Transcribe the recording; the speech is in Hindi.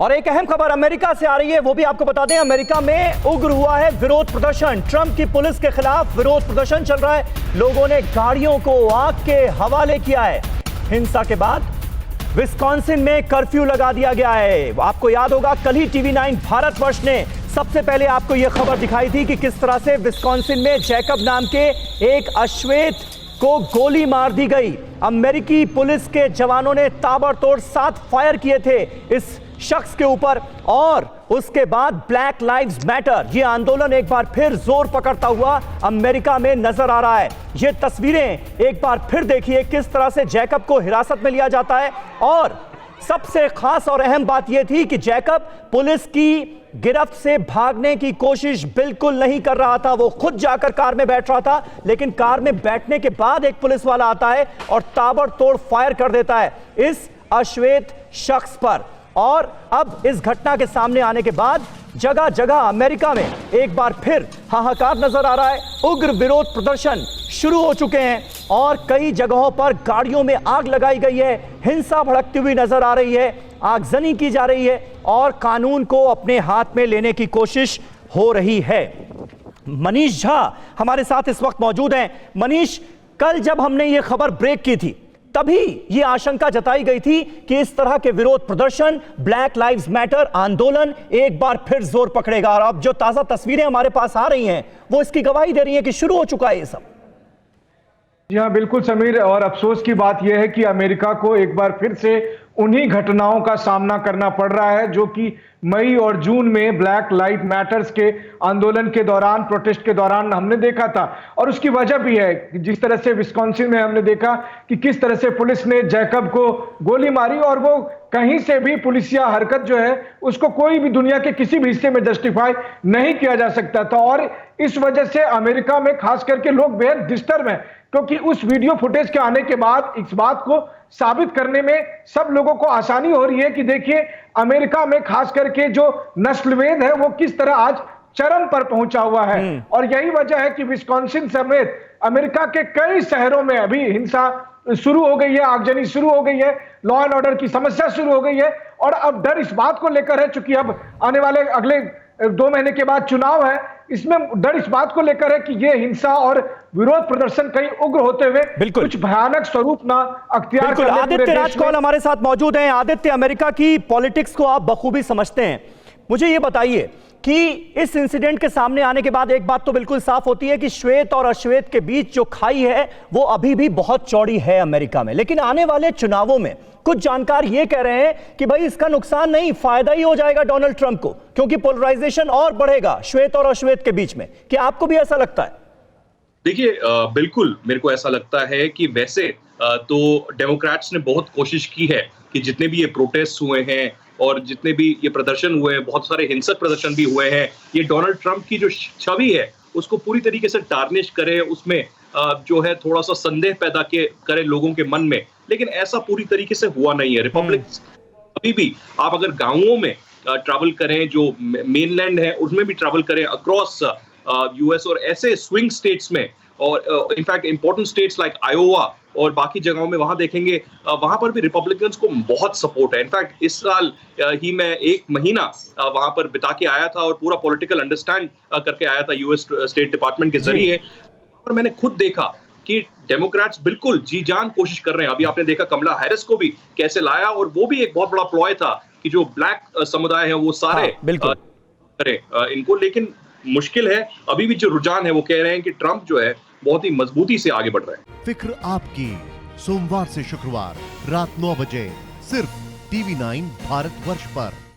और एक अहम खबर अमेरिका से आ रही है, वो भी आपको बता दें। अमेरिका में उग्र हुआ है विरोध प्रदर्शन। ट्रंप की पुलिस के खिलाफ विरोध प्रदर्शन चल रहा है। लोगों ने गाड़ियों को आग के हवाले किया है। हिंसा के बाद विस्कॉन्सिन में कर्फ्यू लगा दिया गया है। आपको याद होगा, कल ही टीवी9 भारतवर्ष ने सबसे पहले आपको यह खबर दिखाई थी कि किस तरह से विस्कॉन्सिन में जैकब नाम के एक अश्वेत को गोली मार दी गई। अमेरिकी पुलिस के जवानों ने ताबड़तोड़ 7 फायर किए थे इस शख्स के ऊपर। और उसके बाद ब्लैक लाइव्स मैटर ये आंदोलन एक बार फिर जोर पकड़ता हुआ अमेरिका में नजर आ रहा है। ये तस्वीरें एक बार फिर देखिए किस तरह से जैकब को हिरासत में लिया जाता है। और सबसे खास और अहम बात यह थी कि जैकब पुलिस की गिरफ्त से भागने की कोशिश बिल्कुल नहीं कर रहा था। वो खुद जाकर कार में बैठ रहा था, लेकिन कार में बैठने के बाद एक पुलिस वाला आता है और ताबड़तोड़ फायर कर देता है इस अश्वेत शख्स पर। और अब इस घटना के सामने आने के बाद जगह जगह अमेरिका में एक बार फिर हाहाकार नजर आ रहा है। उग्र विरोध प्रदर्शन शुरू हो चुके हैं और कई जगहों पर गाड़ियों में आग लगाई गई है। हिंसा भड़कती हुई नजर आ रही है, आगजनी की जा रही है और कानून को अपने हाथ में लेने की कोशिश हो रही है। मनीष झा हमारे साथ इस वक्त मौजूद हैं। मनीष, कल जब हमने ये खबर ब्रेक की थी तभी ये आशंका जताई गई थी कि इस तरह के विरोध प्रदर्शन, ब्लैक लाइव्स मैटर आंदोलन एक बार फिर जोर पकड़ेगा। और अब जो ताजा तस्वीरें हमारे पास आ रही हैं वो इसकी गवाही दे रही हैं कि शुरू हो चुका है ये सब। जी हाँ, बिल्कुल समीर, और अफसोस की बात यह है कि अमेरिका को एक बार फिर से उन्हीं घटनाओं का सामना करना पड़ रहा है जो कि मई और जून में ब्लैक लाइव मैटर्स के आंदोलन के दौरान, प्रोटेस्ट के दौरान हमने देखा था। और उसकी वजह भी है कि जिस तरह से विस्कॉन्सिन में हमने देखा कि किस तरह से पुलिस ने जैकब को गोली मारी और वो कहीं से भी पुलिसिया हरकत जो है उसको कोई भी दुनिया के किसी भी हिस्से में जस्टिफाई नहीं किया जा सकता था। और इस वजह से अमेरिका में खास करके लोग बेहद डिस्टर्ब हैं, क्योंकि उस वीडियो फुटेज के आने के बाद इस बात को साबित करने में सब लोगों को आसानी हो रही है कि देखिए अमेरिका में खास करके जो नस्लवेद है वो किस तरह आज चरम पर पहुंचा हुआ है। और यही वजह है कि विस्कॉन्सिन समेत अमेरिका के कई शहरों में अभी हिंसा शुरू हो गई है, आगजनी शुरू हो गई है, लॉ एंड ऑर्डर की समस्या शुरू हो गई है। और अब डर इस बात को लेकर है, चूंकि अब आने वाले अगले 2 महीने के बाद चुनाव है, इसमें डर इस बात को लेकर है कि यह हिंसा और विरोध प्रदर्शन कहीं उग्र होते हुए कुछ भयानक स्वरूप ना अख्तियार कर ले। आदित्य राजकौल हमारे साथ मौजूद हैं। आदित्य, अमेरिका की पॉलिटिक्स को आप बखूबी समझते हैं, मुझे ये बताइए कि इस इंसिडेंट के सामने आने के बाद एक बात तो बिल्कुल साफ होती है कि श्वेत और अश्वेत के बीच जो खाई है वो अभी भी बहुत चौड़ी है अमेरिका में। लेकिन आने वाले चुनावों में कुछ जानकार ये कह रहे हैं कि भाई इसका नुकसान नहीं, फायदा ही हो जाएगा डोनाल्ड ट्रंप को, क्योंकि पोलराइजेशन और बढ़ेगा श्वेत और अश्वेत के बीच में। क्या आपको भी ऐसा लगता है? देखिए, बिल्कुल मेरे को ऐसा लगता है कि वैसे तो डेमोक्रेट्स ने बहुत कोशिश की है कि जितने भी ये प्रोटेस्ट हुए हैं और जितने भी ये प्रदर्शन हुए हैं, बहुत सारे हिंसक प्रदर्शन भी हुए हैं, ये डोनाल्ड ट्रंप की जो छवि है उसको पूरी तरीके से टार्निश करे, उसमें जो है थोड़ा सा संदेह पैदा करे लोगों के मन में। लेकिन ऐसा पूरी तरीके से हुआ नहीं है। रिपब्लिक्स अभी भी, आप अगर गांवों में ट्रैवल करें, जो मेनलैंड है उसमें भी ट्रैवल करें अक्रॉस यूएस और ऐसे स्विंग स्टेट्स में, और in fact important states like Iowa और बाकी जगहों में वहां देखेंगे, वहां पर भी रिपब्लिकन्स को बहुत सपोर्ट है। इनफैक्ट इस साल ही मैं 1 महीना वहां पर बिता के आया था और पूरा पॉलिटिकल अंडरस्टैंड करके आया था यूएस स्टेट डिपार्टमेंट के जरिए। और मैंने खुद देखा कि डेमोक्रेट्स बिल्कुल जी जान कोशिश कर रहे हैं। अभी आपने देखा कमला हैरिस को भी कैसे लाया, और वो भी एक बहुत बड़ा प्लॉय था कि जो ब्लैक समुदाय है वो सारे करें इनको। लेकिन मुश्किल है, अभी भी जो रुझान है वो कह रहे हैं कि ट्रंप जो है बहुत ही मजबूती से आगे बढ़ रहे हैं। फिक्र आपकी, सोमवार से शुक्रवार रात 9 बजे सिर्फ टीवी9 भारतवर्ष पर।